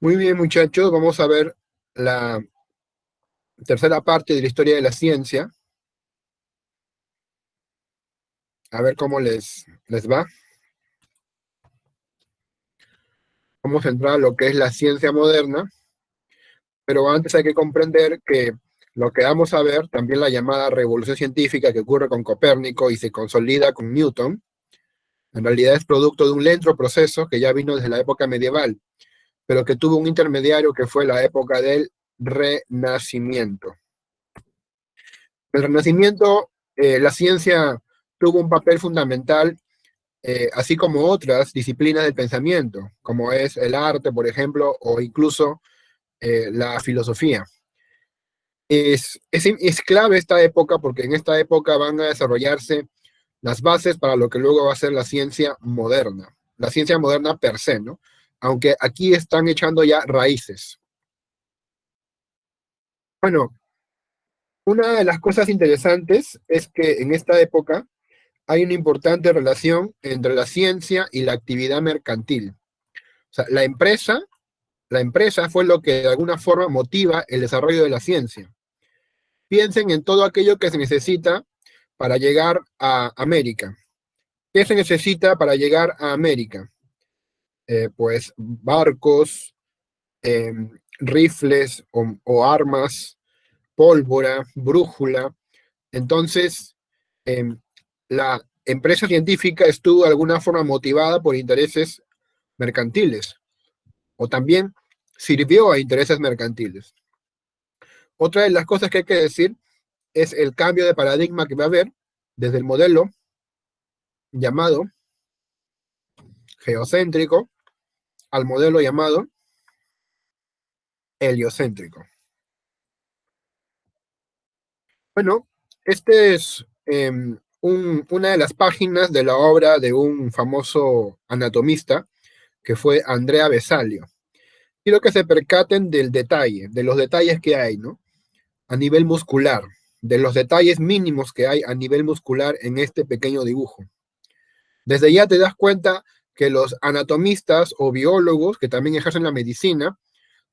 Muy bien, muchachos, vamos a ver la tercera parte de la historia de la ciencia, a ver cómo les va. Vamos a entrar a lo que es la ciencia moderna, pero antes hay que comprender que lo que vamos a ver, también la llamada revolución científica que ocurre con Copérnico y se consolida con Newton, en realidad es producto de un lento proceso que ya vino desde la época medieval, pero que tuvo un intermediario que fue la época del Renacimiento. El Renacimiento, la ciencia tuvo un papel fundamental, así como otras disciplinas del pensamiento, como es el arte, por ejemplo, o incluso la filosofía. Es clave esta época porque en esta época van a desarrollarse las bases para lo que luego va a ser la ciencia moderna per se, ¿no? Aunque aquí están echando ya raíces. Bueno, una de las cosas interesantes es que en esta época hay una importante relación entre la ciencia y la actividad mercantil. O sea, la empresa fue lo que de alguna forma motiva el desarrollo de la ciencia. Piensen en todo aquello que se necesita para llegar a América. ¿Qué se necesita para llegar a América? Pues barcos, eh, rifles o armas, pólvora, brújula. Entonces, eh, la empresa científica estuvo de alguna forma motivada por intereses mercantiles o también sirvió a intereses mercantiles. Otra de las cosas que hay que decir es el cambio de paradigma que va a haber desde el modelo llamado geocéntrico al modelo llamado heliocéntrico. Bueno, este es una de las páginas de la obra de un famoso anatomista que fue Andrea Vesalio. Quiero que se percaten del detalle, de los detalles que hay, ¿no? A nivel muscular, de los detalles mínimos que hay a nivel muscular en este pequeño dibujo. Desde ya te das cuenta que los anatomistas o biólogos que también ejercen la medicina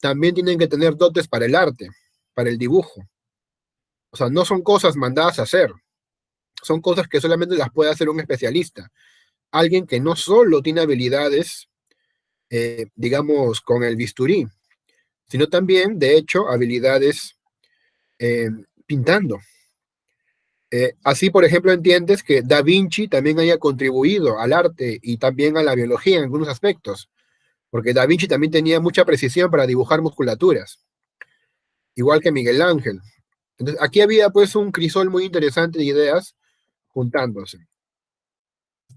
también tienen que tener dotes para el arte, para el dibujo. O sea, no son cosas mandadas a hacer, son cosas que solamente las puede hacer un especialista, alguien que no solo tiene habilidades, digamos, con el bisturí, sino también, de hecho, habilidades eh, pintando. Así, por ejemplo, entiendes que Da Vinci también haya contribuido al arte y también a la biología en algunos aspectos, porque Da Vinci también tenía mucha precisión para dibujar musculaturas, igual que Miguel Ángel. Entonces, aquí había pues un crisol muy interesante de ideas juntándose.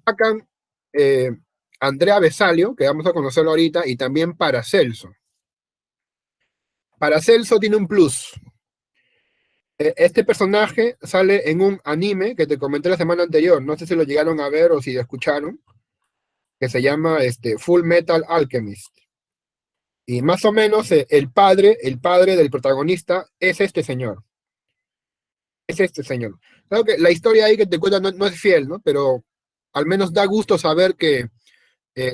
Sacan eh, Andrea Vesalio, que vamos a conocerlo ahorita, y también Paracelso. Paracelso tiene un plus. Este personaje sale en un anime que te comenté la semana anterior, no sé si lo llegaron a ver o si lo escucharon, que se llama Full Metal Alchemist. Y más o menos el padre del protagonista es este señor. Es este señor. Claro que la historia ahí que te cuenta no es fiel, ¿no? Pero al menos da gusto saber que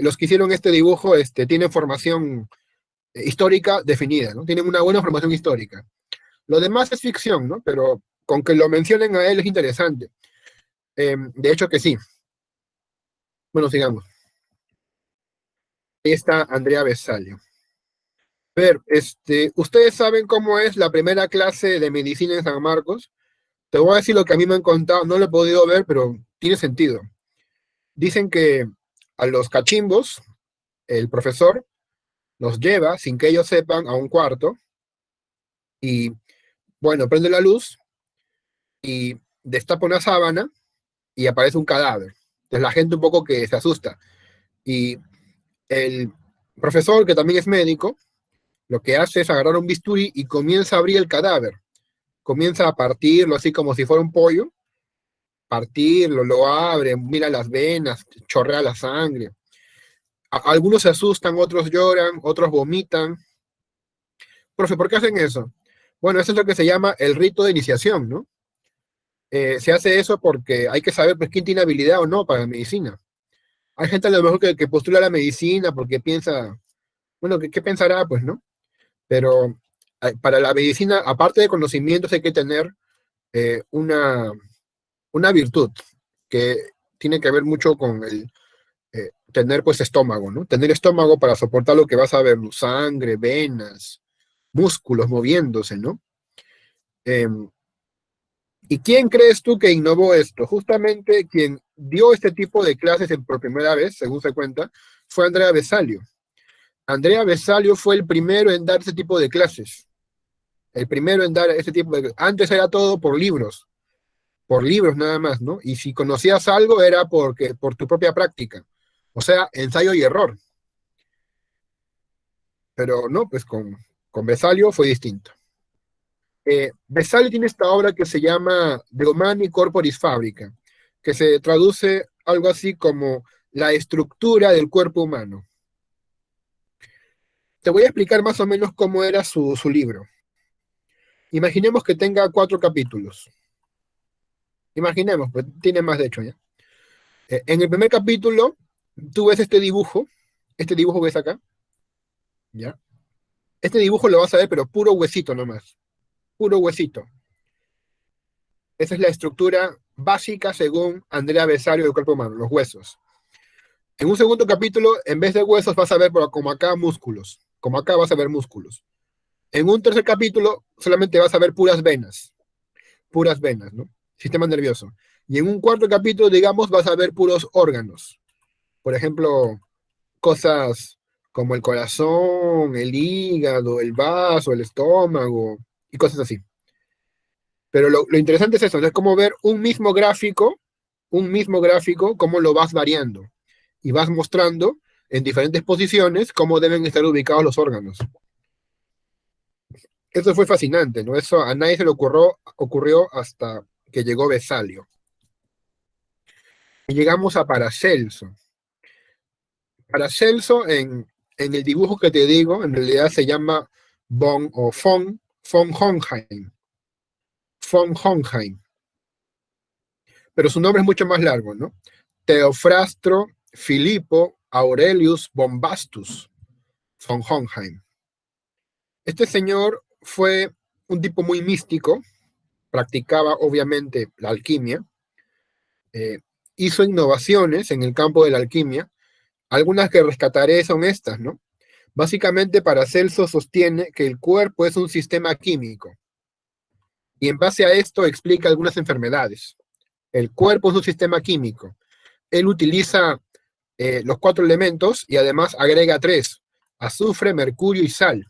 los que hicieron este dibujo tienen formación histórica definida, ¿no? Tienen una buena formación histórica. Lo demás es ficción, ¿no? Pero con que lo mencionen a él es interesante. De hecho que sí. Bueno, sigamos. Ahí está Andrea Vesalio. A ver, ¿ustedes saben cómo es la primera clase de medicina en San Marcos? Te voy a decir lo que a mí me han contado, no lo he podido ver, pero tiene sentido. Dicen que a los cachimbos, el profesor los lleva sin que ellos sepan a un cuarto y, bueno, prende la luz y destapa una sábana y aparece un cadáver. Entonces la gente un poco que se asusta. Y el profesor, que también es médico, lo que hace es agarrar un bisturí y comienza a abrir el cadáver. Comienza a partirlo así como si fuera un pollo, partirlo, lo abre, mira las venas, chorrea la sangre. Algunos se asustan, otros lloran, otros vomitan. Profe, ¿por qué hacen eso? Bueno, eso es lo que se llama el rito de iniciación, ¿no? Se hace eso porque hay que saber pues, quién tiene habilidad o no para la medicina. Hay gente a lo mejor que postula la medicina porque piensa, Bueno, ¿qué pensará? Pues, ¿no? Pero para la medicina, aparte de conocimientos, hay que tener una virtud que tiene que ver mucho con el tener pues estómago, ¿no? Tener estómago para soportar lo que vas a ver, sangre, venas, músculos moviéndose, ¿no? Eh, ¿Y quién crees tú que innovó esto? Justamente quien dio este tipo de clases por primera vez, según se cuenta, fue Andrea Vesalio. Andrea Vesalio fue el primero en dar ese tipo de clases, el primero en dar ese tipo de clases. Antes era todo por libros nada más, ¿no? Y si conocías algo era por tu propia práctica, o sea, ensayo y error. Pero no, pues con Vesalio fue distinto. Vesalio tiene esta obra que se llama De Humani Corporis Fabrica, que se traduce algo así como la estructura del cuerpo humano. Te voy a explicar más o menos cómo era su libro. Imaginemos que tenga 4 capítulos. Imaginemos, pues tiene más de hecho ya. En el primer capítulo, tú ves este dibujo que ves acá, ¿ya? Este dibujo lo vas a ver, pero puro huesito nomás, puro huesito. Esa es la estructura básica según Andrea Besario del cuerpo humano, los huesos. En un segundo capítulo, en vez de huesos, vas a ver como acá músculos, como acá vas a ver músculos. En un tercer capítulo, solamente vas a ver puras venas, ¿no? Sistema nervioso. Y en un cuarto capítulo, digamos, vas a ver puros órganos. Por ejemplo, cosas como el corazón, el hígado, el vaso, el estómago y cosas así. Pero lo interesante es eso, es como ver un mismo gráfico, cómo lo vas variando y vas mostrando en diferentes posiciones cómo deben estar ubicados los órganos. Eso fue fascinante, ¿no? Eso a nadie se le ocurrió hasta que llegó Vesalio. Y llegamos a Paracelso. Paracelso, en el dibujo que te digo, en realidad se llama von Hohenheim. Von Hohenheim. Pero su nombre es mucho más largo, ¿no? Teofrastro Filipo Aurelius Bombastus von Hohenheim. Este señor fue un tipo muy místico, practicaba obviamente la alquimia, eh, hizo innovaciones en el campo de la alquimia, algunas que rescataré son estas, ¿no? Básicamente Paracelso sostiene que el cuerpo es un sistema químico y en base a esto explica algunas enfermedades. El cuerpo es un sistema químico. Él utiliza los 4 elementos y además agrega 3, azufre, mercurio y sal.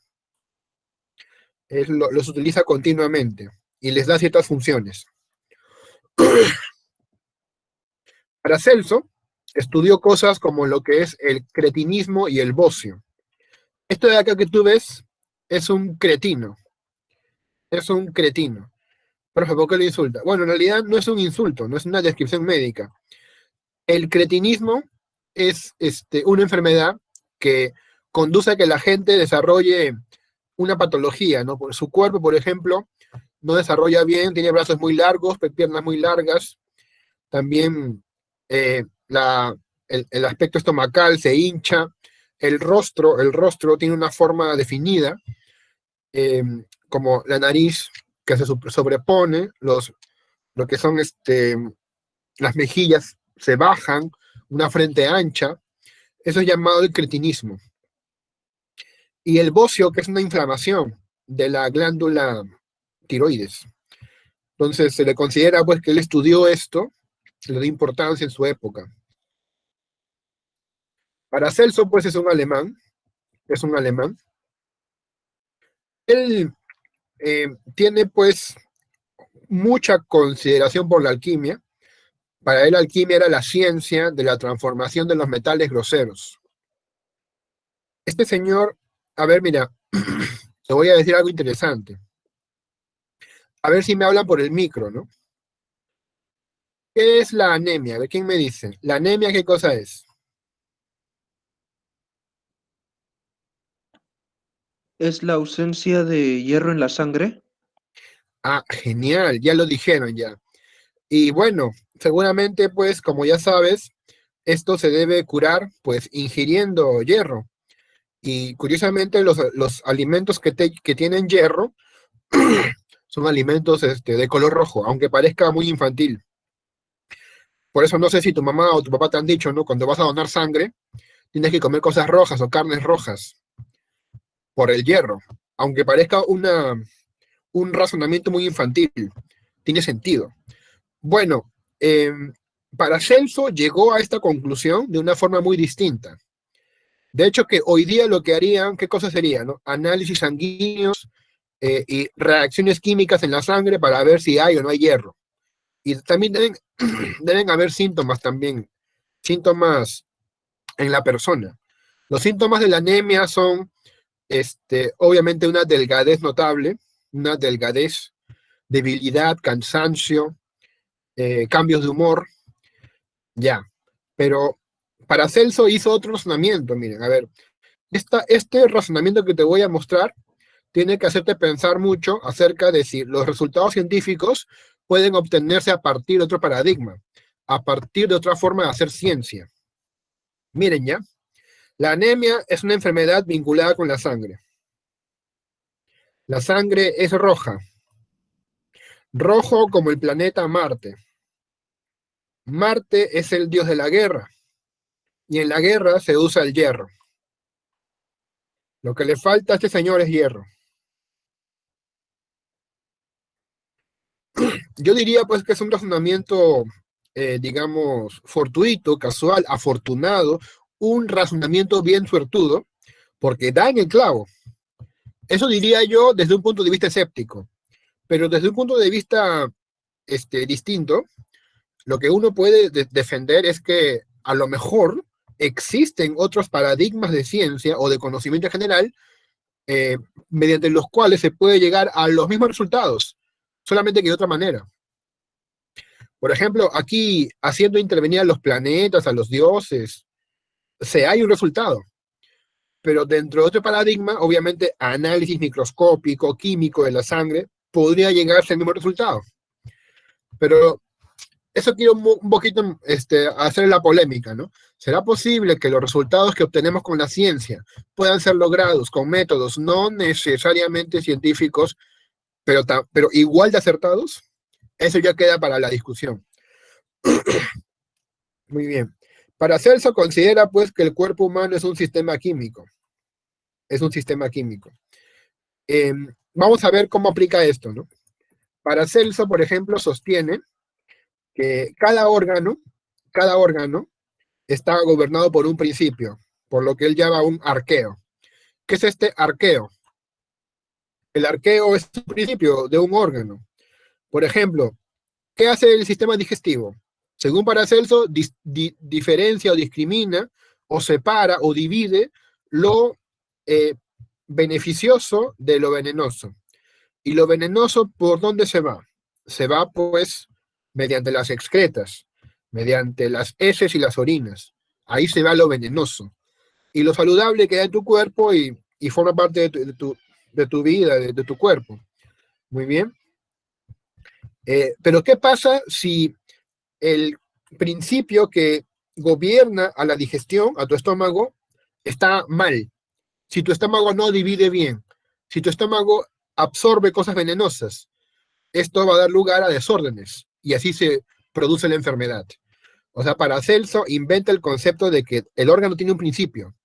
Él los utiliza continuamente y les da ciertas funciones. Paracelso estudió cosas como lo que es el cretinismo y el bocio. Esto de acá que tú ves es un cretino, es un cretino. Profe, ¿por qué lo insulta? Bueno, en realidad no es un insulto, no es una descripción médica. El cretinismo es una enfermedad que conduce a que la gente desarrolle una patología, ¿no? Por su cuerpo, por ejemplo, no desarrolla bien, tiene brazos muy largos, piernas muy largas, también el aspecto estomacal se hincha, el rostro tiene una forma definida, eh, como la nariz que se sobrepone, lo que son las mejillas se bajan, una frente ancha, eso es llamado el cretinismo. Y el bocio, que es una inflamación de la glándula tiroides. Entonces se le considera pues que él estudió esto, le da importancia en su época. Paracelso pues es un alemán. Él tiene pues mucha consideración por la alquimia. Para él la alquimia era la ciencia de la transformación de los metales groseros. Este señor, a ver, mira, te voy a decir algo interesante. A ver si me hablan por el micro, ¿no? ¿Qué es la anemia? A ver, ¿quién me dice? ¿La anemia qué cosa es? ¿Es la ausencia de hierro en la sangre? Ah, genial, ya lo dijeron ya. Y bueno, seguramente pues como ya sabes, esto se debe curar pues ingiriendo hierro. Y curiosamente los alimentos que tienen hierro son alimentos de color rojo, aunque parezca muy infantil. Por eso no sé si tu mamá o tu papá te han dicho, ¿no? Cuando vas a donar sangre, tienes que comer cosas rojas o carnes rojas por el hierro. Aunque parezca un razonamiento muy infantil, tiene sentido. Bueno, eh, Paracelso llegó a esta conclusión de una forma muy distinta. De hecho, que hoy día lo que harían, ¿qué cosa sería? ¿No? Análisis sanguíneos y reacciones químicas en la sangre para ver si hay o no hay hierro. Y también deben haber síntomas también, síntomas en la persona. Los síntomas de la anemia son, obviamente, una delgadez notable, una delgadez, debilidad, cansancio, cambios de humor, ya. Pero Paracelso hizo otro razonamiento, miren, a ver, este razonamiento que te voy a mostrar tiene que hacerte pensar mucho acerca de si los resultados científicos pueden obtenerse a partir de otro paradigma, a partir de otra forma de hacer ciencia. Miren ya, la anemia es una enfermedad vinculada con la sangre. La sangre es roja, rojo como el planeta Marte. Marte es el dios de la guerra, y en la guerra se usa el hierro. Lo que le falta a este señor es hierro. Yo diría pues que es un razonamiento, digamos, fortuito, casual, afortunado, un razonamiento bien suertudo, porque da en el clavo. Eso diría yo desde un punto de vista escéptico, pero desde un punto de vista distinto, lo que uno puede defender es que a lo mejor existen otros paradigmas de ciencia o de conocimiento en general eh, mediante los cuales se puede llegar a los mismos resultados, solamente que de otra manera. Por ejemplo, aquí haciendo intervenir a los planetas, a los dioses, se hay un resultado, pero dentro de otro paradigma, obviamente, análisis microscópico, químico de la sangre, podría llegarse al mismo resultado. Pero eso quiero un poquito hacer la polémica, ¿no? ¿Será posible que los resultados que obtenemos con la ciencia puedan ser logrados con métodos no necesariamente científicos, pero igual de acertados? Eso ya queda para la discusión. Muy bien. Paracelso considera pues que el cuerpo humano es un sistema químico. Es un sistema químico. Vamos a ver cómo aplica esto, ¿no? Paracelso, por ejemplo, sostiene que cada órgano está gobernado por un principio, por lo que él llama un arqueo. ¿Qué es este arqueo? El arqueo es un principio de un órgano. Por ejemplo, ¿qué hace el sistema digestivo? Según Paracelso, diferencia o discrimina o separa o divide lo eh, beneficioso de lo venenoso. ¿Y lo venenoso por dónde se va? Se va pues mediante las excretas, mediante las heces y las orinas. Ahí se va lo venenoso. Y lo saludable queda en tu cuerpo y forma parte de tu vida, de tu cuerpo. Muy bien. Pero ¿qué pasa si el principio que gobierna a la digestión, a tu estómago, está mal? Si tu estómago no divide bien, si tu estómago absorbe cosas venenosas, esto va a dar lugar a desórdenes y así se produce la enfermedad. O sea, Paracelso inventa el concepto de que el órgano tiene un principio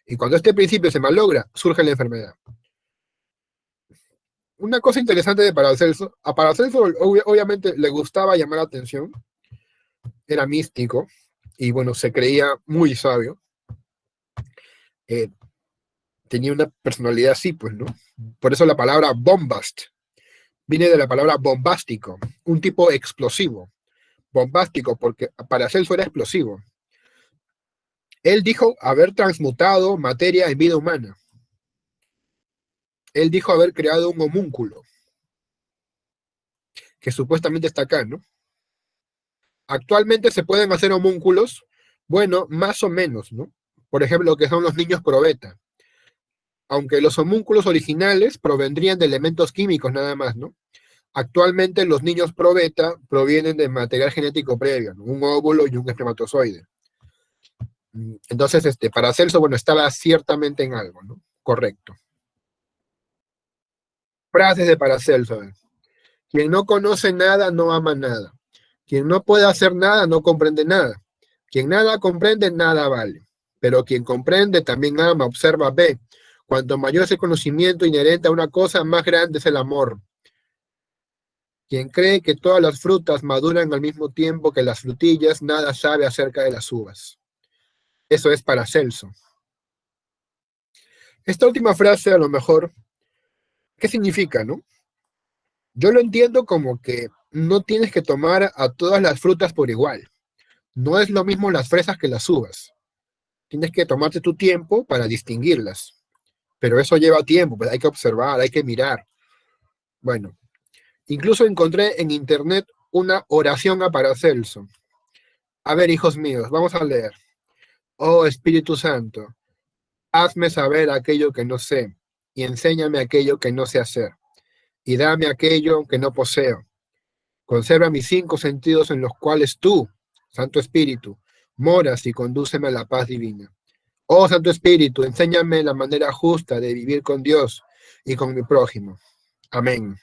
y cuando este principio se malogra, surge la enfermedad. Una cosa interesante de Paracelso, a Paracelso obviamente le gustaba llamar la atención, era místico y bueno, se creía muy sabio. Eh, Tenía una personalidad así, pues, ¿no? Por eso la palabra bombast viene de la palabra bombástico, un tipo explosivo. Bombástico, porque Paracelso era explosivo. Él dijo haber transmutado materia en vida humana. Él dijo haber creado un homúnculo, que supuestamente está acá, ¿no? Actualmente se pueden hacer homúnculos, bueno, más o menos, ¿no? Por ejemplo, lo que son los niños probeta. Aunque los homúnculos originales provendrían de elementos químicos nada más, ¿no? Actualmente los niños probeta provienen de material genético previo, ¿no? Un óvulo y un espermatozoide. Entonces, Paracelso, bueno, estaba ciertamente en algo, ¿no? Correcto. Frases de Paracelso. Quien no conoce nada no ama nada. Quien no puede hacer nada no comprende nada. Quien nada comprende, nada vale. Pero quien comprende también ama, observa, ve. Cuanto mayor es el conocimiento inherente a una cosa, más grande es el amor. Quien cree que todas las frutas maduran al mismo tiempo que las frutillas, nada sabe acerca de las uvas. Eso es Paracelso. Esta última frase, a lo mejor, ¿qué significa, no? Yo lo entiendo como que no tienes que tomar a todas las frutas por igual. No es lo mismo las fresas que las uvas. Tienes que tomarte tu tiempo para distinguirlas. Pero eso lleva tiempo, pues hay que observar, hay que mirar. Bueno, incluso encontré en internet una oración a Paracelso. A ver, hijos míos, vamos a leer. Oh Espíritu Santo, hazme saber aquello que no sé, y enséñame aquello que no sé hacer, y dame aquello que no poseo. Conserva mis 5 sentidos en los cuales tú, Santo Espíritu, moras y condúceme a la paz divina. Oh Santo Espíritu, enséñame la manera justa de vivir con Dios y con mi prójimo. Amén.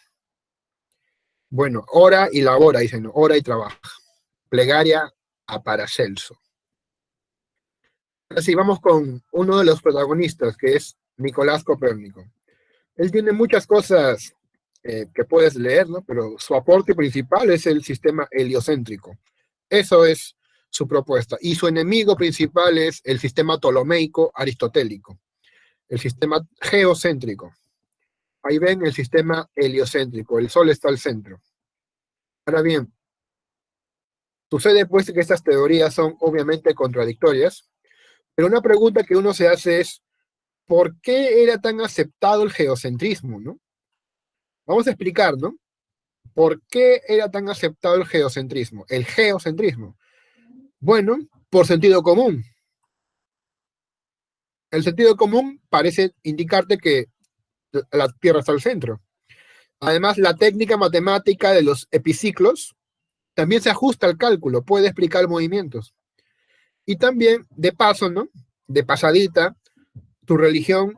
Bueno, ora y labora, dicen, ¿no? Ora y trabaja. Plegaria a Paracelso. Así vamos con uno de los protagonistas, que es Nicolás Copérnico. Él tiene muchas cosas que puedes leer, ¿no? Pero su aporte principal es el sistema heliocéntrico. Eso es su propuesta. Y su enemigo principal es el sistema ptolomeico aristotélico, el sistema geocéntrico. Ahí ven el sistema heliocéntrico, el Sol está al centro. Ahora bien, sucede pues que estas teorías son obviamente contradictorias, pero una pregunta que uno se hace es, ¿por qué era tan aceptado el geocentrismo, no? Vamos a explicar, ¿no? ¿Por qué era tan aceptado el geocentrismo? El geocentrismo. Bueno, por sentido común. El sentido común parece indicarte que la Tierra está al centro. Además, la técnica matemática de los epiciclos también se ajusta al cálculo, puede explicar movimientos. Y también, de paso, ¿no? De pasadita, tu religión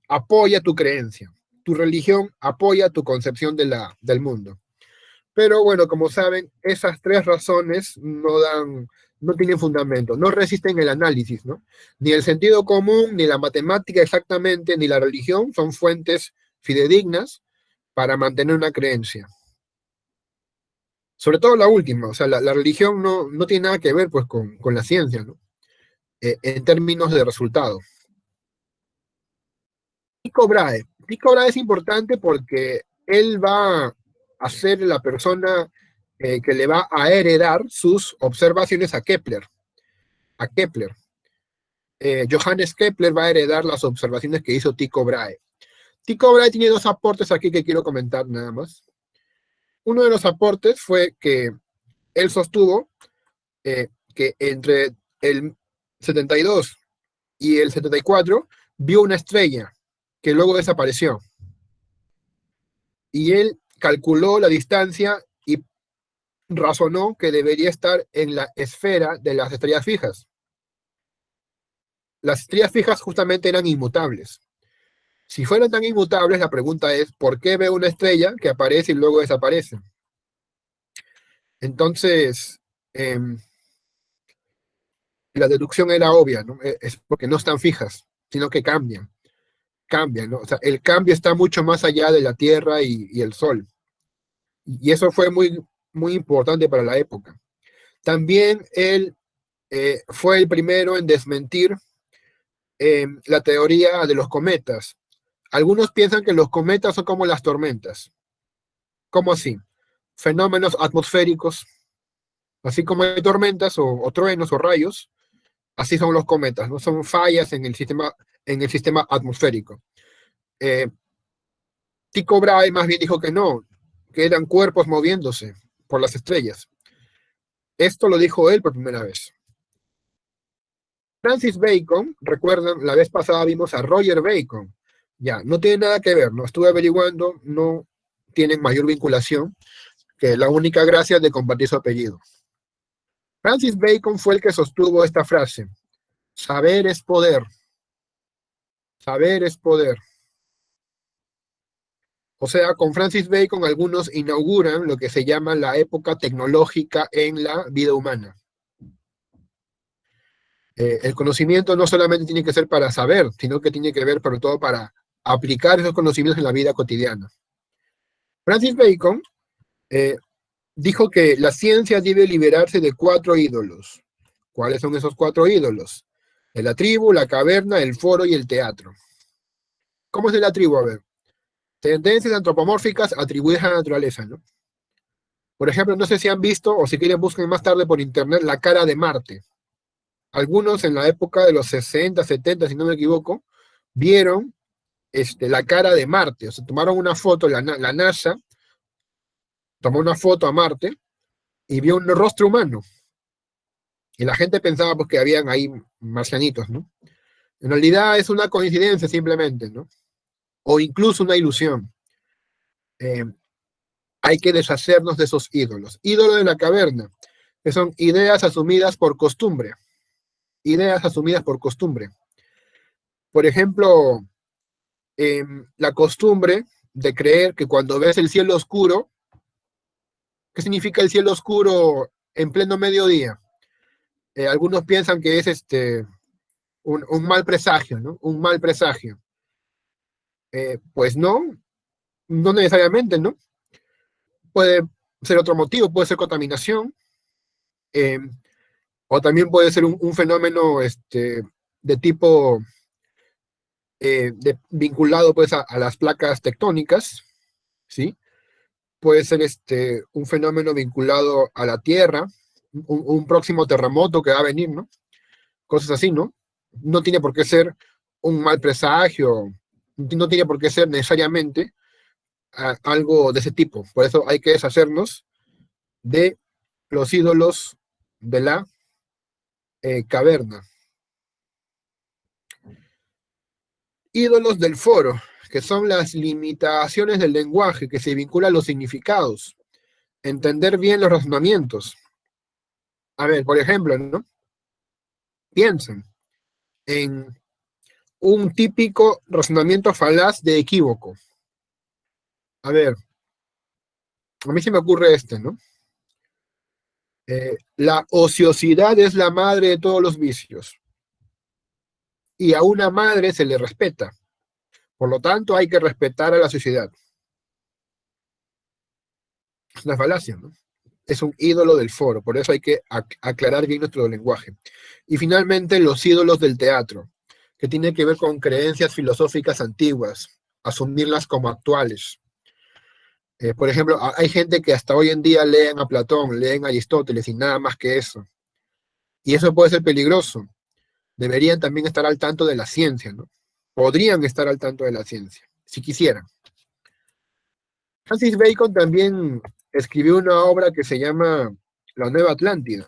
apoya tu creencia. Tu religión apoya tu concepción del mundo. Pero bueno, como saben, esas 3 razones no tienen fundamento, no resisten el análisis, ¿no? Ni el sentido común, ni la matemática exactamente, ni la religión son fuentes fidedignas para mantener una creencia. Sobre todo la última, o sea, la religión no tiene nada que ver pues con la ciencia, ¿no? En términos de resultado. Tycho Brahe. Tycho Brahe es importante porque él va a ser la persona que le va a heredar sus observaciones a Kepler. A Kepler. Johannes Kepler va a heredar las observaciones que hizo Tycho Brahe. Tycho Brahe tiene 2 aportes aquí que quiero comentar nada más. Uno de los aportes fue que él sostuvo que entre el 72 y el 74 vio una estrella que luego desapareció. Y él calculó la distancia y razonó que debería estar en la esfera de las estrellas fijas. Las estrellas fijas justamente eran inmutables. Si fueran tan inmutables, la pregunta es, ¿por qué veo una estrella que aparece y luego desaparece? Entonces, eh, la deducción era obvia, ¿no? Es porque no están fijas, sino que cambian, ¿no? O sea, el cambio está mucho más allá de la Tierra y el Sol. Y eso fue muy, muy importante para la época. También él fue el primero en desmentir la teoría de los cometas. Algunos piensan que los cometas son como las tormentas. ¿Cómo así? Fenómenos atmosféricos, así como hay tormentas o truenos o rayos, así son los cometas, ¿no? Son fallas en el sistema atmosférico. Eh, Tycho Brahe más bien dijo que no, que eran cuerpos moviéndose por las estrellas. Esto lo dijo él por primera vez. Francis Bacon, recuerdan, la vez pasada vimos a Roger Bacon. Ya, no tiene nada que ver, no estuve averiguando, no tienen mayor vinculación que la única gracia de compartir su apellido. Francis Bacon fue el que sostuvo esta frase. Saber es poder. Saber es poder. O sea, con Francis Bacon algunos inauguran lo que se llama la época tecnológica en la vida humana. El conocimiento no solamente tiene que ser para saber, sino que tiene que ver sobre todo para aplicar esos conocimientos en la vida cotidiana. Francis Bacon eh, dijo que la ciencia debe liberarse de 4 ídolos. ¿Cuáles son esos 4 ídolos? La tribu, la caverna, el foro y el teatro. ¿Cómo es la tribu? A ver, tendencias antropomórficas atribuidas a la naturaleza, ¿no? Por ejemplo, no sé si han visto o si quieren busquen más tarde por internet la cara de Marte. Algunos en la época de los 60, 70, si no me equivoco, vieron la cara de Marte. O sea, tomaron una foto, la NASA tomó una foto a Marte y vio un rostro humano. Y la gente pensaba pues, que habían ahí marcianitos, ¿no? En realidad es una coincidencia simplemente, ¿no? O incluso una ilusión. Eh, hay que deshacernos de esos ídolos. Ídolo de la caverna, que son ideas asumidas por costumbre. Ideas asumidas por costumbre. Por ejemplo, la costumbre de creer que cuando ves el cielo oscuro, ¿qué significa el cielo oscuro en pleno mediodía? Algunos piensan que es un mal presagio, ¿no? Un mal presagio. Pues no, no necesariamente, ¿no? Puede ser otro motivo, puede ser contaminación, eh, o también puede ser un fenómeno de tipo vinculado pues a las placas tectónicas, ¿sí? Puede ser un fenómeno vinculado a la Tierra, un próximo terremoto que va a venir, ¿no? Cosas así, ¿no? No tiene por qué ser un mal presagio, no tiene por qué ser necesariamente algo de ese tipo. Por eso hay que deshacernos de los ídolos de la caverna. Ídolos del foro, que son las limitaciones del lenguaje que se vinculan a los significados. Entender bien los razonamientos. A ver, por ejemplo, ¿no? Piensen en un típico razonamiento falaz de equívoco. A ver, a mí se me ocurre ¿no? La ociosidad es la madre de todos los vicios. Y a una madre se le respeta. Por lo tanto, hay que respetar a la sociedad. Es una falacia, ¿no? Es un ídolo del foro, por eso hay que aclarar bien nuestro lenguaje. Y finalmente, los ídolos del teatro, que tienen que ver con creencias filosóficas antiguas, asumirlas como actuales. Por ejemplo, hay gente que hasta hoy en día leen a Platón, leen a Aristóteles y nada más que eso. Y eso puede ser peligroso. Deberían también estar al tanto de la ciencia, ¿no? Podrían estar al tanto de la ciencia, si quisieran. Francis Bacon también escribió una obra que se llama La Nueva Atlántida.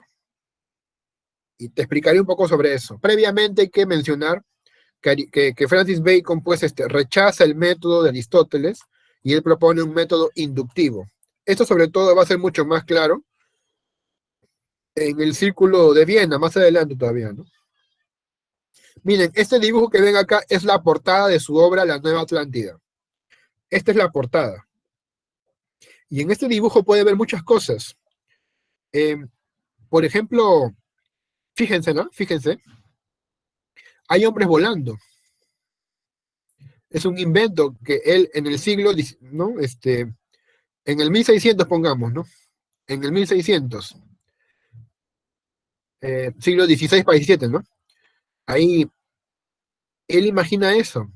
Y te explicaré un poco sobre eso. Previamente hay que mencionar que Francis Bacon pues, rechaza el método de Aristóteles y él propone un método inductivo. Esto sobre todo va a ser mucho más claro en el Círculo de Viena, más adelante todavía, ¿no? Miren, este dibujo que ven acá es la portada de su obra La Nueva Atlántida. Esta es la portada. Y en este dibujo puede ver muchas cosas. Eh, por ejemplo, fíjense, ¿no? Fíjense, hay hombres volando. Es un invento que él en el siglo, ¿no? En el 1600 pongamos, ¿no? En el 1600, siglo XVI para XVII, ¿no? Ahí él imagina eso.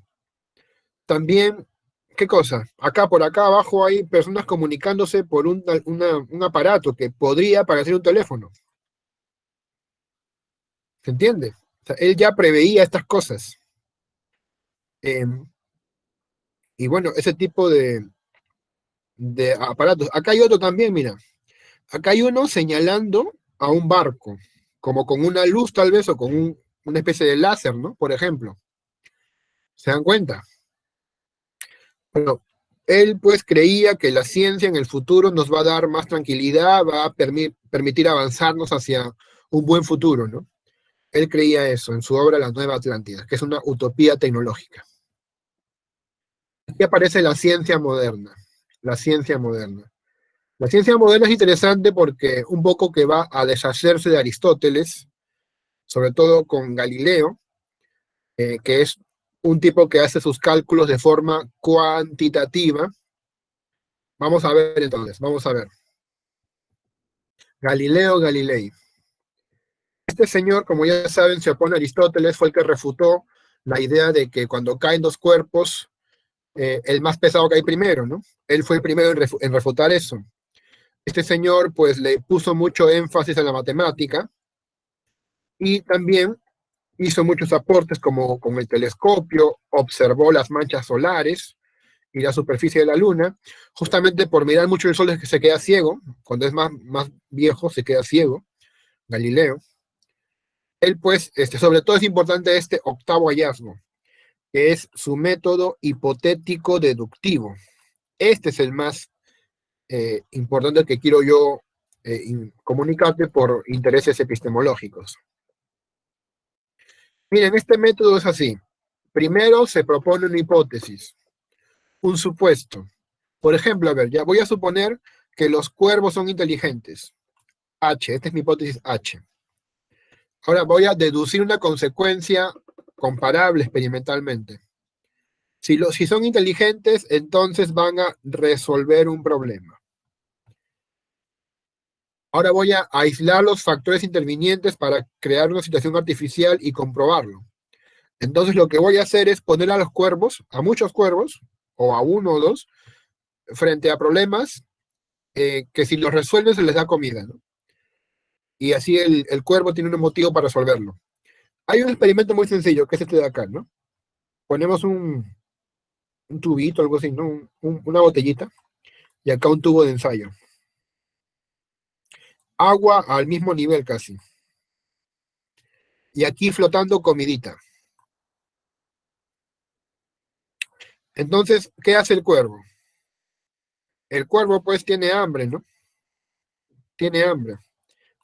También, ¿qué cosa? Acá, por acá abajo hay personas comunicándose por un aparato que podría parecer un teléfono. ¿Se entiende? O sea, él ya preveía estas cosas. Eh, y bueno, ese tipo de aparatos. Acá hay otro también, mira. Acá hay uno señalando a un barco, como con una luz tal vez o con una especie de láser, ¿no? Por ejemplo. ¿Se dan cuenta? Bueno, él pues creía que la ciencia en el futuro nos va a dar más tranquilidad, va a permitir avanzarnos hacia un buen futuro, ¿no? Él creía eso en su obra La Nueva Atlántida, que es una utopía tecnológica. Aquí aparece la ciencia moderna. La ciencia moderna. La ciencia moderna es interesante porque un poco que va a deshacerse de Aristóteles, sobre todo con Galileo, que es un tipo que hace sus cálculos de forma cuantitativa. Vamos a ver entonces, vamos a ver. Galileo Galilei. Este señor, como ya saben, se opone a Aristóteles, fue el que refutó la idea de que cuando caen dos cuerpos, el más pesado cae primero, ¿no? Él fue el primero en refutar eso. Este señor, pues, le puso mucho énfasis a la matemática y también hizo muchos aportes como con el telescopio, observó las manchas solares y la superficie de la luna, justamente por mirar mucho el sol es que se queda ciego, cuando es más viejo se queda ciego, Galileo. Él pues, sobre todo es importante este octavo hallazgo, que es su método hipotético deductivo. Este es el más importante que quiero yo comunicarte por intereses epistemológicos. Miren, este método es así. Primero se propone una hipótesis, un supuesto. Por ejemplo, a ver, ya voy a suponer que los cuervos son inteligentes. H, esta es mi hipótesis H. Ahora voy a deducir una consecuencia comparable experimentalmente. Si son inteligentes, entonces van a resolver un problema. Ahora voy a aislar los factores intervinientes para crear una situación artificial y comprobarlo. Entonces lo que voy a hacer es poner a los cuervos, a muchos cuervos, o a uno o dos, frente a problemas que si los resuelven se les da comida, ¿no? Y así el cuervo tiene un motivo para resolverlo. Hay un experimento muy sencillo, que es este de acá, ¿no? Ponemos un tubito, algo así, ¿no? Una botellita, y acá un tubo de ensayo. Agua al mismo nivel casi. Y aquí flotando comidita. Entonces, ¿qué hace el cuervo? El cuervo pues tiene hambre, ¿no? Tiene hambre.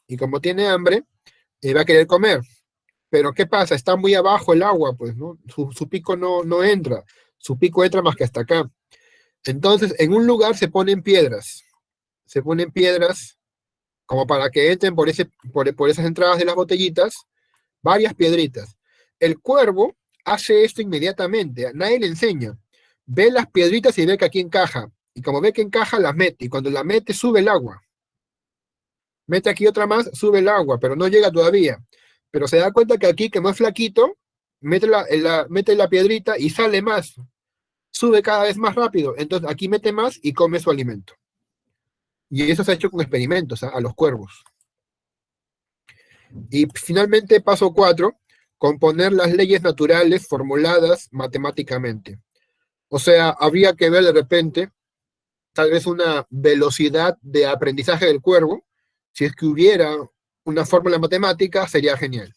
Y como tiene hambre, va a querer comer. Pero ¿qué pasa? Está muy abajo el agua, pues, ¿no? Su pico no entra. Su pico entra más que hasta acá. Entonces, en un lugar se ponen piedras. Se ponen piedras como para que entren por esas entradas de las botellitas, varias piedritas. El cuervo hace esto inmediatamente. Nadie le enseña. Ve las piedritas y ve que aquí encaja. Y como ve que encaja, las mete. Y cuando la mete, sube el agua. Mete aquí otra más, sube el agua, pero no llega todavía. Pero se da cuenta que aquí, que no es flaquito, mete la piedrita y sale más. Sube cada vez más rápido. Entonces aquí mete más y come su alimento. Y eso se ha hecho con experimentos, ¿ah? A los cuervos. Y finalmente, paso 4, componer las leyes naturales formuladas matemáticamente. O sea, habría que ver de repente tal vez una velocidad de aprendizaje del cuervo. Si es que hubiera una fórmula matemática, sería genial.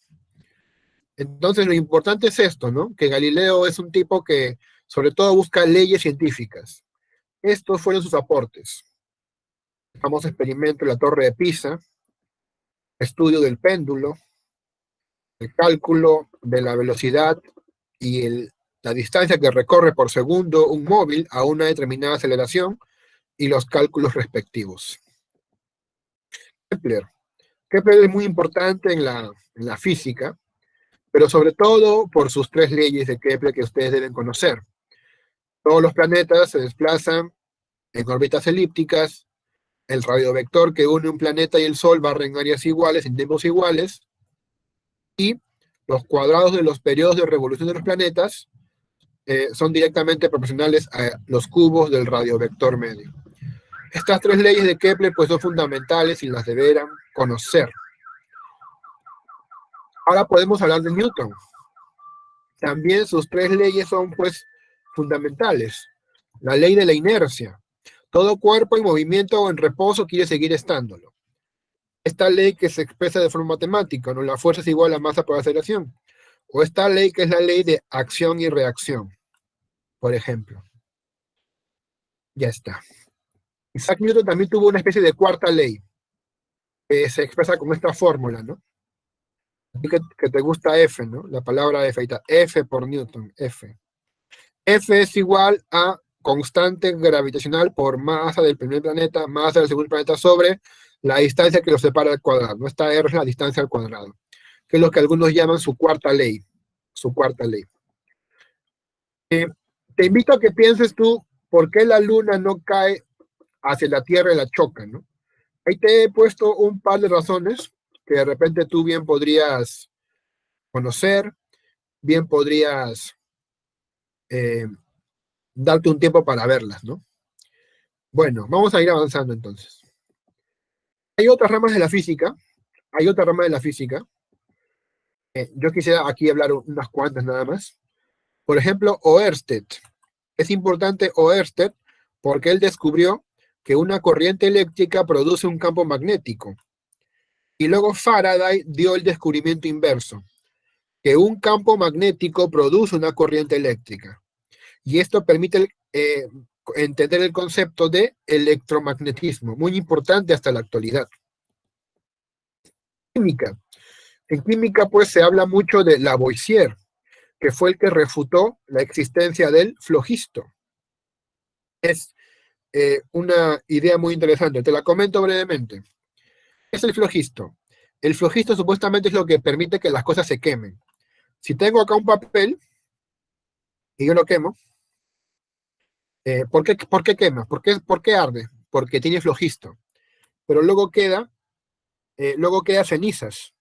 Entonces, lo importante es esto, ¿no? Que Galileo es un tipo que sobre todo busca leyes científicas. Estos fueron sus aportes. El famoso experimento de la Torre de Pisa, estudio del péndulo, el cálculo de la velocidad y la distancia que recorre por segundo un móvil a una determinada aceleración y los cálculos respectivos. Kepler. Kepler es muy importante en la física, pero sobre todo por sus tres leyes de Kepler que ustedes deben conocer. Todos los planetas se desplazan en órbitas elípticas, el radiovector que une un planeta y el Sol barra en áreas iguales, en tiempos iguales, y los cuadrados de los periodos de revolución de los planetas son directamente proporcionales a los cubos del radiovector medio. Estas tres leyes de Kepler pues son fundamentales y las deberán conocer. Ahora podemos hablar de Newton. También sus tres leyes son pues fundamentales. La ley de la inercia. Todo cuerpo en movimiento o en reposo quiere seguir estándolo. Esta ley que se expresa de forma matemática, ¿no? La fuerza es igual a masa por aceleración. O esta ley que es la ley de acción y reacción, por ejemplo. Ya está. Isaac Newton también tuvo una especie de cuarta ley, que se expresa con esta fórmula, ¿no? A ti que te gusta F, ¿no? La palabra F, ahí está, F por Newton, F. F es igual a constante gravitacional por masa del primer planeta, masa del segundo planeta sobre la distancia que los separa al cuadrado. ¿No? Esta R es la distancia al cuadrado, que es lo que algunos llaman su cuarta ley. Su cuarta ley. Eh, Te invito a que pienses tú por qué la luna no cae hacia la Tierra y la choca, ¿no? Ahí te he puesto un par de razones que de repente tú bien podrías conocer, bien podrías eh, darte un tiempo para verlas, ¿no? Bueno, vamos a ir avanzando entonces. Hay otras ramas de la física, hay otra rama de la física. Yo quisiera aquí hablar unas cuantas nada más. Por ejemplo, Oersted. Es importante Oersted porque él descubrió que una corriente eléctrica produce un campo magnético. Y luego Faraday dio el descubrimiento inverso, que un campo magnético produce una corriente eléctrica. Y esto permite entender el concepto de electromagnetismo, muy importante hasta la actualidad. Química. En química, pues, se habla mucho de Lavoisier, que fue el que refutó la existencia del flogisto. Es una idea muy interesante. Te la comento brevemente. ¿Qué es el flogisto? El flogisto supuestamente es lo que permite que las cosas se quemen. Si tengo acá un papel y yo lo quemo, ¿por qué quema? ¿Por qué arde? Porque tiene flogisto. Pero luego queda cenizas.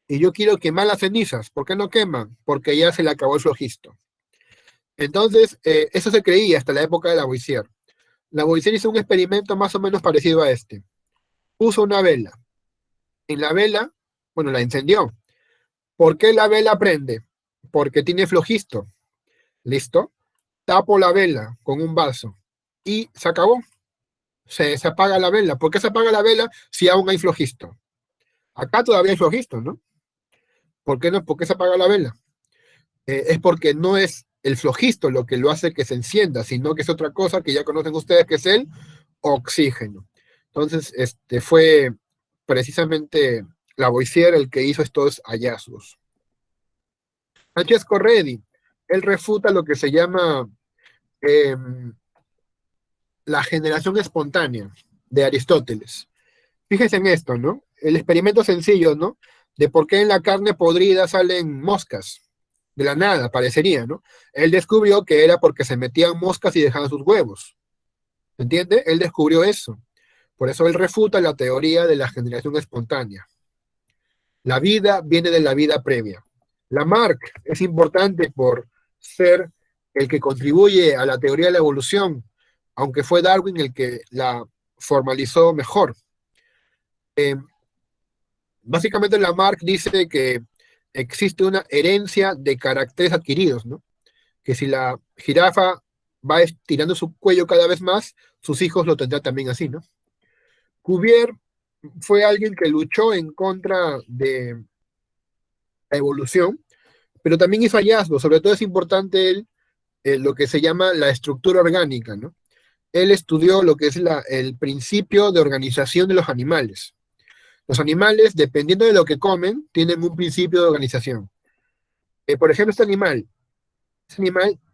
Y yo quiero quemar las cenizas. ¿Por qué no queman? Porque ya se le acabó el flogisto. Entonces, eso se creía hasta la época de Lavoisier. Lavoisier hizo un experimento más o menos parecido a este. Puso una vela. En la vela, bueno, la encendió. ¿Por qué la vela prende? Porque tiene flogisto. ¿Listo? Tapo la vela con un vaso y se acabó. Se apaga la vela. ¿Por qué se apaga la vela si aún hay flogisto? Acá todavía hay flogisto, ¿no? ¿Por qué no? ¿Por qué se apaga la vela? Es porque no es el flogisto lo que lo hace que se encienda, sino que es otra cosa que ya conocen ustedes, que es el oxígeno. Entonces, fue precisamente Lavoisier el que hizo estos hallazgos. Francesco Redi, él refuta lo que se llama eh, la generación espontánea de Aristóteles. Fíjense en esto, ¿no? El experimento sencillo, ¿no? De por qué en la carne podrida salen moscas. De la nada, parecería, ¿no? Él descubrió que era porque se metían moscas y dejaban sus huevos. ¿Entiende? Él descubrió eso. Por eso él refuta la teoría de la generación espontánea. La vida viene de la vida previa. Lamarck es importante por ser el que contribuye a la teoría de la evolución, aunque fue Darwin el que la formalizó mejor. Eh, Básicamente Lamarck dice que existe una herencia de caracteres adquiridos, ¿no? Que si la jirafa va estirando su cuello cada vez más, sus hijos lo tendrán también así, ¿no? Cuvier fue alguien que luchó en contra de la evolución, pero también hizo hallazgos. Sobre todo es importante lo que se llama la estructura orgánica, ¿no? Él estudió lo que es el principio de organización de los animales. Los animales, dependiendo de lo que comen, tienen un principio de organización. Por ejemplo, este animal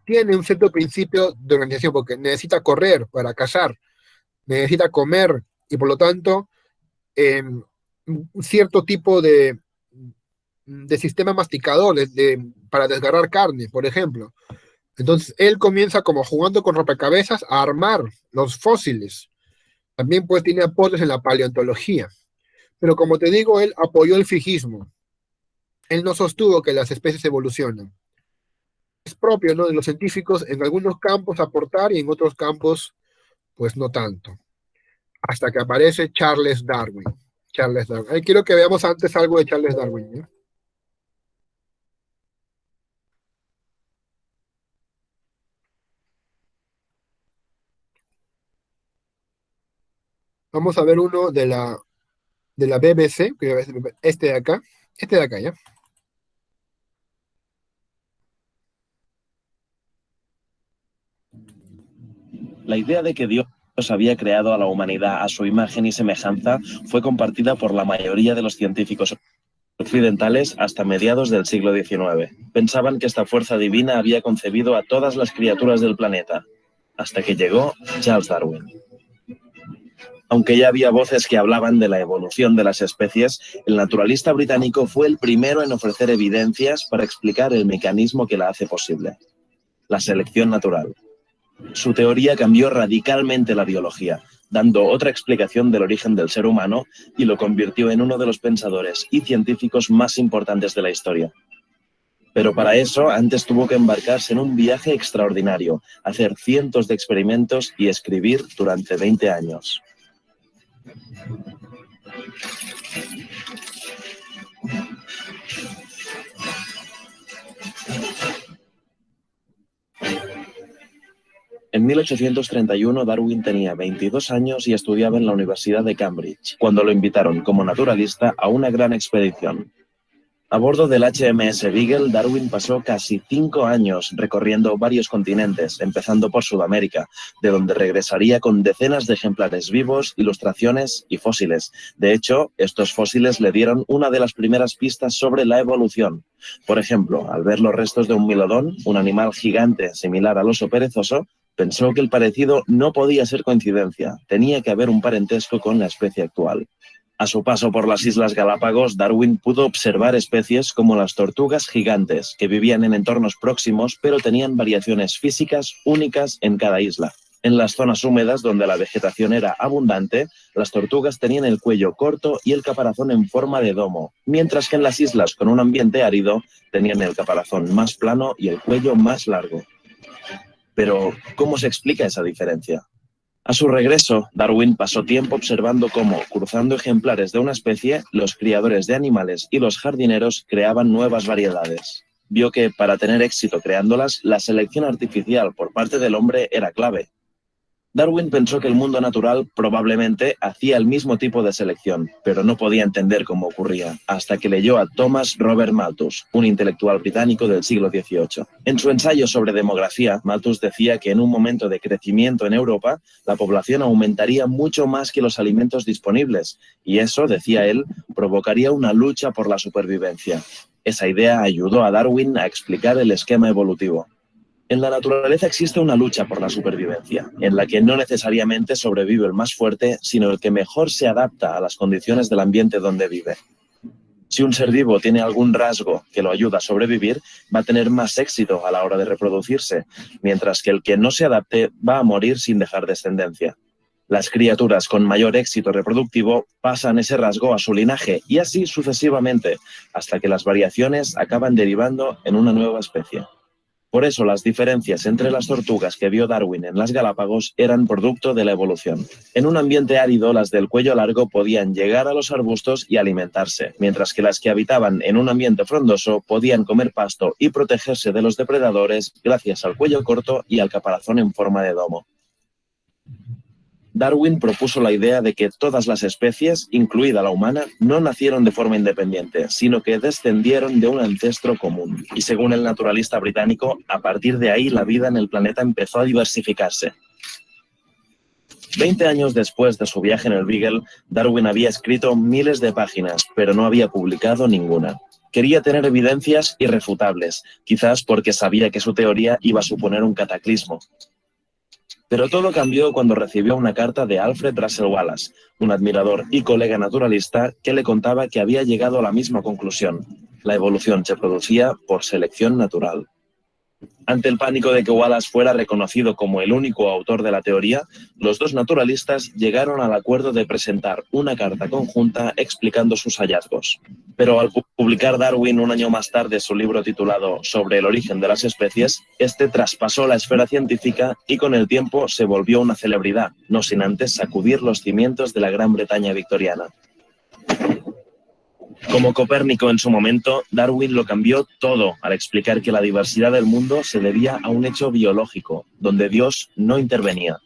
tiene un cierto principio de organización porque necesita correr para cazar, necesita comer y por lo tanto un cierto tipo de sistema masticador para desgarrar carne, por ejemplo. Entonces, él comienza como jugando con rompecabezas a armar los fósiles. También pues tiene aportes en la paleontología. Pero como te digo, él apoyó el fijismo. Él no sostuvo que las especies evolucionan. Es propio, ¿no?, de los científicos en algunos campos aportar y en otros campos pues no tanto. Hasta que aparece Charles Darwin. Charles Darwin. Ahí quiero que veamos antes algo de Charles Darwin, ¿eh? Vamos a ver uno de la BBC, que es este de acá, ¿ya? La idea de que Dios había creado a la humanidad a su imagen y semejanza fue compartida por la mayoría de los científicos. occidentales hasta mediados del siglo XIX. Pensaban que esta fuerza divina había concebido a todas las criaturas del planeta, hasta que llegó Charles Darwin. Aunque ya había voces que hablaban de la evolución de las especies, el naturalista británico fue el primero en ofrecer evidencias para explicar el mecanismo que la hace posible: la selección natural. Su teoría cambió radicalmente la biología, dando otra explicación del origen del ser humano y lo convirtió en uno de los pensadores y científicos más importantes de la historia. Pero para eso, antes tuvo que embarcarse en un viaje extraordinario, hacer cientos de experimentos y escribir durante 20 años. En 1831, Darwin tenía 22 años y estudiaba en la Universidad de Cambridge, cuando lo invitaron como naturalista a una gran expedición. A bordo del HMS Beagle, Darwin pasó casi 5 años recorriendo varios continentes, empezando por Sudamérica, de donde regresaría con decenas de ejemplares vivos, ilustraciones y fósiles. De hecho, estos fósiles le dieron una de las primeras pistas sobre la evolución. Por ejemplo, al ver los restos de un milodón, un animal gigante similar al oso perezoso, pensó que el parecido no podía ser coincidencia, tenía que haber un parentesco con la especie actual. A su paso por las Islas Galápagos, Darwin pudo observar especies como las tortugas gigantes, que vivían en entornos próximos, pero tenían variaciones físicas únicas en cada isla. En las zonas húmedas, donde la vegetación era abundante, las tortugas tenían el cuello corto y el caparazón en forma de domo, mientras que en las islas con un ambiente árido, tenían el caparazón más plano y el cuello más largo. Pero, ¿cómo se explica esa diferencia? A su regreso, Darwin pasó tiempo observando cómo, cruzando ejemplares de una especie, los criadores de animales y los jardineros creaban nuevas variedades. Vio que, para tener éxito creándolas, la selección artificial por parte del hombre era clave. Darwin pensó que el mundo natural probablemente hacía el mismo tipo de selección, pero no podía entender cómo ocurría, hasta que leyó a Thomas Robert Malthus, un intelectual británico del siglo XVIII. En su ensayo sobre demografía, Malthus decía que en un momento de crecimiento en Europa, la población aumentaría mucho más que los alimentos disponibles, y eso, decía él, provocaría una lucha por la supervivencia. Esa idea ayudó a Darwin a explicar el esquema evolutivo. En la naturaleza existe una lucha por la supervivencia, en la que no necesariamente sobrevive el más fuerte, sino el que mejor se adapta a las condiciones del ambiente donde vive. Si un ser vivo tiene algún rasgo que lo ayuda a sobrevivir, va a tener más éxito a la hora de reproducirse, mientras que el que no se adapte va a morir sin dejar descendencia. Las criaturas con mayor éxito reproductivo pasan ese rasgo a su linaje y así sucesivamente, hasta que las variaciones acaban derivando en una nueva especie. Por eso las diferencias entre las tortugas que vio Darwin en las Galápagos eran producto de la evolución. En un ambiente árido, las del cuello largo podían llegar a los arbustos y alimentarse, mientras que las que habitaban en un ambiente frondoso podían comer pasto y protegerse de los depredadores gracias al cuello corto y al caparazón en forma de domo. Darwin propuso la idea de que todas las especies, incluida la humana, no nacieron de forma independiente, sino que descendieron de un ancestro común. Y según el naturalista británico, a partir de ahí la vida en el planeta empezó a diversificarse. 20 años después de su viaje en el Beagle, Darwin había escrito miles de páginas, pero no había publicado ninguna. Quería tener evidencias irrefutables, quizás porque sabía que su teoría iba a suponer un cataclismo. Pero todo cambió cuando recibió una carta de Alfred Russel Wallace, un admirador y colega naturalista que le contaba que había llegado a la misma conclusión: la evolución se producía por selección natural. Ante el pánico de que Wallace fuera reconocido como el único autor de la teoría, los dos naturalistas llegaron al acuerdo de presentar una carta conjunta explicando sus hallazgos. Pero al publicar Darwin un año más tarde su libro titulado Sobre el origen de las especies, este traspasó la esfera científica y con el tiempo se volvió una celebridad, no sin antes sacudir los cimientos de la Gran Bretaña victoriana. Como Copérnico en su momento, Darwin lo cambió todo al explicar que la diversidad del mundo se debía a un hecho biológico, donde Dios no intervenía.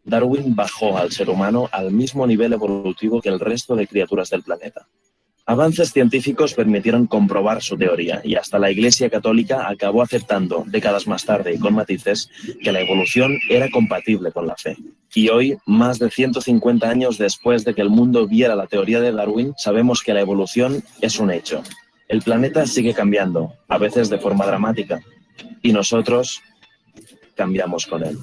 Darwin bajó al ser humano al mismo nivel evolutivo que el resto de criaturas del planeta. Avances científicos permitieron comprobar su teoría y hasta la Iglesia Católica acabó aceptando, décadas más tarde y con matices, que la evolución era compatible con la fe. Y hoy, más de 150 años después de que el mundo viera la teoría de Darwin, sabemos que la evolución es un hecho. El planeta sigue cambiando, a veces de forma dramática, y nosotros cambiamos con él.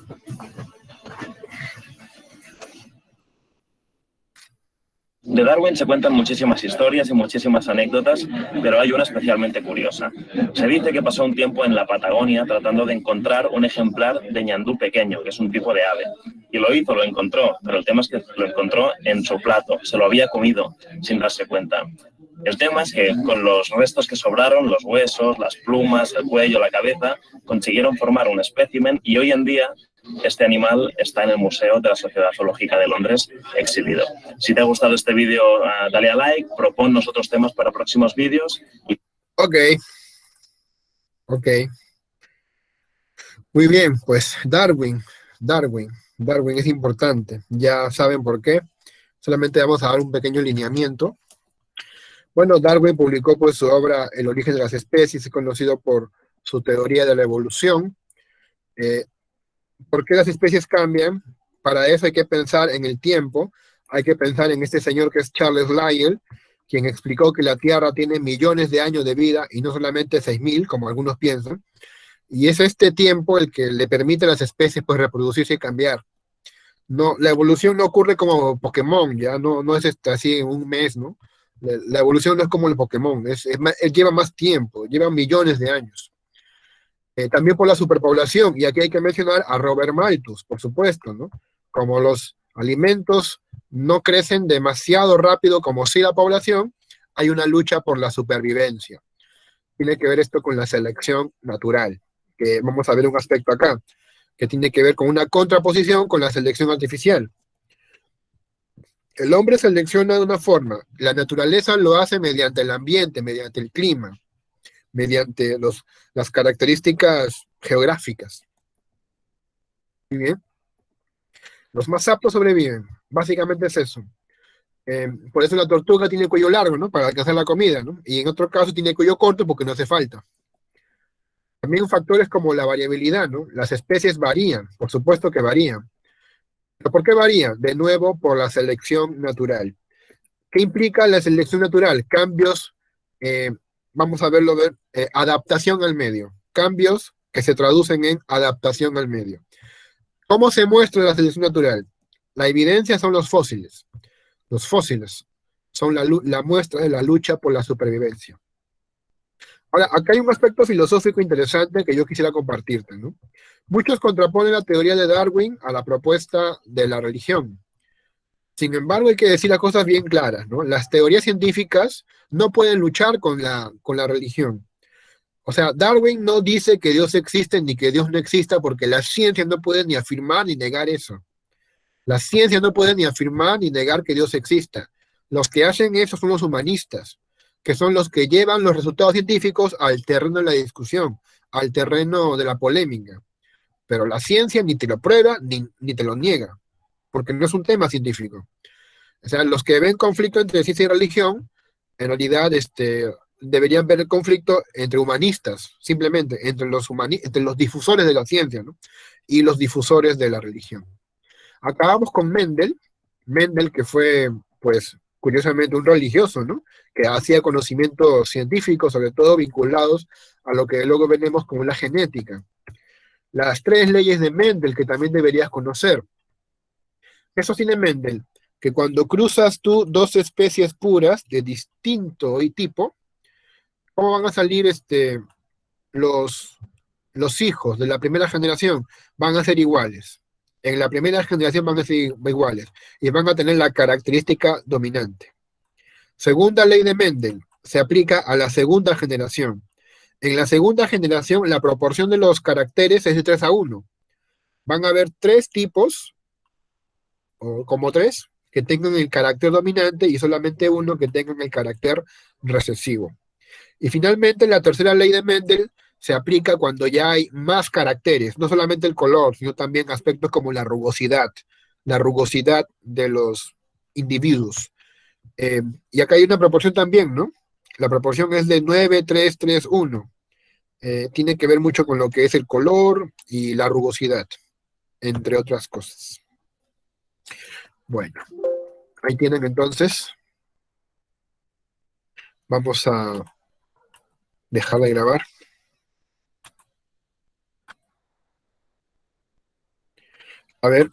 De Darwin se cuentan muchísimas historias y muchísimas anécdotas, pero hay una especialmente curiosa. Se dice que pasó un tiempo en la Patagonia tratando de encontrar un ejemplar de ñandú pequeño, que es un tipo de ave. Y lo encontró, pero el tema es que lo encontró en su plato, se lo había comido sin darse cuenta. El tema es que con los restos que sobraron, los huesos, las plumas, el cuello, la cabeza, consiguieron formar un espécimen y hoy en día este animal está en el Museo de la Sociedad Zoológica de Londres exhibido. Si te ha gustado este vídeo, dale a like, proponnos otros temas para próximos vídeos. Ok. Muy bien, pues Darwin es importante. Ya saben por qué. Solamente vamos a dar un pequeño lineamiento. Bueno, Darwin publicó pues su obra El origen de las especies, es conocido por su teoría de la evolución. ¿Por qué las especies cambian? Para eso hay que pensar en el tiempo, hay que pensar en este señor que es Charles Lyell, quien explicó que la Tierra tiene millones de años de vida y no solamente 6.000, como algunos piensan, y es este tiempo el que le permite a las especies pues reproducirse y cambiar. No, la evolución no ocurre como Pokémon, ya no es así en un mes, ¿no? La evolución no es como el Pokémon, lleva más tiempo, lleva millones de años. También por la superpoblación, y aquí hay que mencionar a Robert Malthus, por supuesto, ¿no? Como los alimentos no crecen demasiado rápido como si la población, hay una lucha por la supervivencia. Tiene que ver esto con la selección natural, que vamos a ver un aspecto acá, que tiene que ver con una contraposición con la selección artificial. El hombre selecciona de una forma, la naturaleza lo hace mediante el ambiente, mediante el clima, mediante las características geográficas. Muy bien. Los más aptos sobreviven. Básicamente es eso. Por eso la tortuga tiene cuello largo, ¿no? Para alcanzar la comida, ¿no? Y en otro caso tiene cuello corto porque no hace falta. También factores como la variabilidad, ¿no? Las especies varían, por supuesto que varían. ¿Pero por qué varían? De nuevo, por la selección natural. ¿Qué implica la selección natural? Cambios, vamos a verlo, adaptación al medio. Cambios que se traducen en adaptación al medio. ¿Cómo se muestra la selección natural? La evidencia son los fósiles. Los fósiles son la muestra de la lucha por la supervivencia. Ahora, acá hay un aspecto filosófico interesante que yo quisiera compartirte, ¿no? Muchos contraponen la teoría de Darwin a la propuesta de la religión. Sin embargo, hay que decir las cosas bien claras, ¿no? Las teorías científicas no pueden luchar con la religión. O sea, Darwin no dice que Dios existe ni que Dios no exista porque la ciencia no puede ni afirmar ni negar eso. La ciencia no puede ni afirmar ni negar que Dios exista. Los que hacen eso son los humanistas, que son los que llevan los resultados científicos al terreno de la discusión, al terreno de la polémica. Pero la ciencia ni te lo prueba ni te lo niega, porque no es un tema científico. O sea, los que ven conflicto entre ciencia y religión, en realidad deberían ver el conflicto entre humanistas, simplemente, entre los difusores de la ciencia, ¿no? Y los difusores de la religión. Acabamos con Mendel, que fue, pues, curiosamente un religioso, ¿no? Que hacía conocimientos científicos, sobre todo vinculados a lo que luego veremos como la genética. Las 3 leyes de Mendel, que también deberías conocer. Eso tiene Mendel, que cuando cruzas tú 2 especies puras de distinto tipo, ¿cómo van a salir los hijos de la primera generación? Van a ser iguales. En la primera generación van a ser iguales y van a tener la característica dominante. Segunda ley de Mendel, se aplica a la segunda generación. En la segunda generación, la proporción de los caracteres es de 3:1. Van a haber 3 tipos, o como 3, que tengan el carácter dominante y solamente uno que tengan el carácter recesivo. Y finalmente, la tercera ley de Mendel se aplica cuando ya hay más caracteres, no solamente el color, sino también aspectos como la rugosidad de los individuos. Y acá hay una proporción también, ¿no? La proporción es de 9:3:3:1. Tiene que ver mucho con lo que es el color y la rugosidad, entre otras cosas. Bueno, ahí tienen entonces. Vamos a dejar de grabar. A ver,